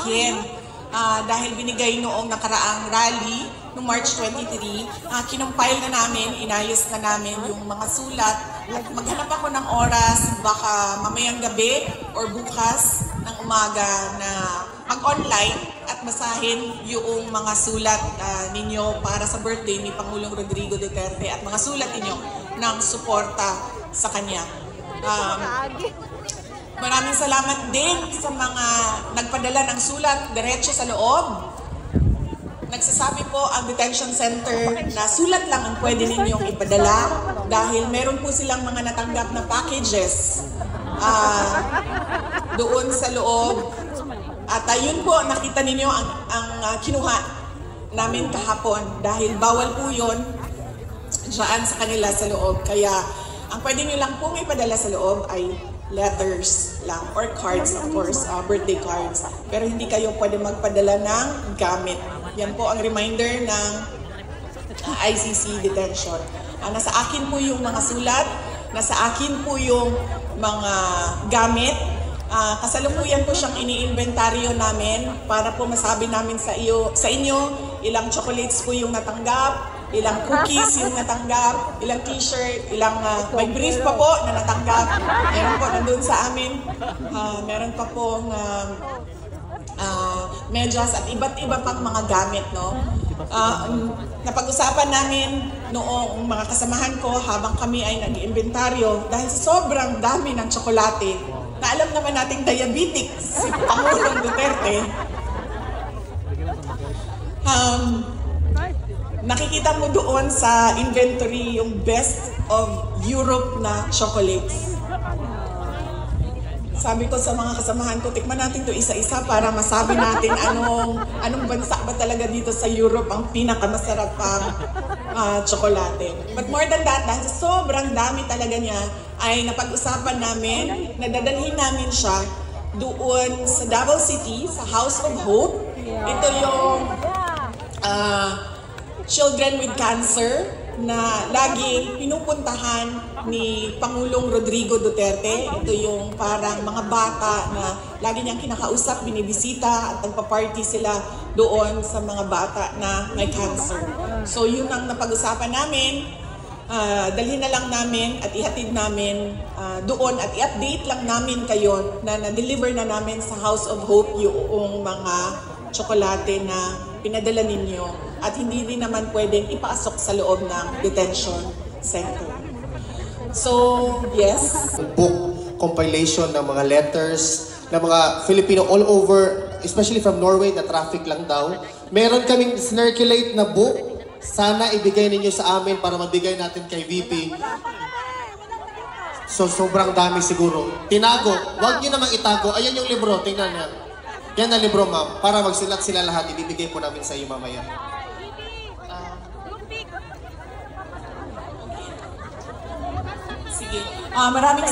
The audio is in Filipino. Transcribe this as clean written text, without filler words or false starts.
akin. Dahil binigay noong nakaraang rally, noong March 23, kinumpile na namin, inayos na namin yung mga sulat. At maghanap ako ng oras, baka mamayang gabi or bukas ng umaga na mag-online at basahin yung mga sulat ninyo para sa birthday ni Pangulong Rodrigo Duterte at mga sulat ninyo ng suporta sa kanya. Maraming salamat din sa mga nagpadala ng sulat diretso sa loob. Nagsasabi po ang detention center na sulat lang ang pwede ninyong ipadala dahil meron po silang mga natanggap na packages doon sa loob. At yun po, nakita ninyo ang kinuha namin kahapon dahil bawal po yun dyan sa kanila sa loob. Kaya ang pwede nyo lang pong ipadala sa loob ay letters lang or cards, of course, birthday cards. Pero hindi kayo pwede magpadala ng gamit. Yan po ang reminder ng ICC detention. Nasa akin po yung mga sulat, nasa akin po yung mga gamit. Kasalukuyan po siyang iniinventaryo namin para po masabi namin sa inyo ilang chocolates po yung natanggap, ilang cookies yung natanggap, ilang t-shirt, ilang may brief pa po na natanggap. Meron po nandun sa amin. Meron pa po medyas at iba't iba pang mga gamit, no? Napag-usapan namin noong mga kasamahan ko habang kami ay nag-inventaryo dahil sobrang dami ng tsokolate na alam naman nating diabetic si Pangulong Duterte. Nakikita mo doon sa inventory yung best of Europe na chocolates. Sabi ko sa mga kasamahan ko, tikman natin to isa-isa para masabi natin anong bansa ba talaga dito sa Europe ang pinakamasarap pang tsokolate. But more than that, dahil sobrang dami talaga niya, ay napag-usapan namin, nadadalhin namin siya doon sa Davao City, sa House of Hope. Ito yung Children with Cancer na laging pinupuntahan ni Pangulong Rodrigo Duterte. Ito yung parang mga bata na lagi niyang kinakausap, binibisita at nagpa-party sila doon sa mga bata na may cancer. So yun ang napag-usapan namin. Dalhin na lang namin at ihatid namin doon at i-update lang namin kayo na na-deliver na namin sa House of Hope yung mga tsokolate na pinadala ninyo at hindi din naman pwedeng ipasok sa loob ng detention center. So, yes. Book compilation ng mga letters ng mga Filipino all over, especially from Norway, na traffic lang daw. Meron kaming circulate na book. Sana ibigay ninyo sa amin para mabigay natin kay VP. So, sobrang dami siguro. Tinago. Huwag nyo namang itago. Ayan yung libro. Tingnan nyo. Yan na libro, ma'am. Para magsilat sila lahat, ibibigay po namin sa iyo mamaya. Sige. Maraming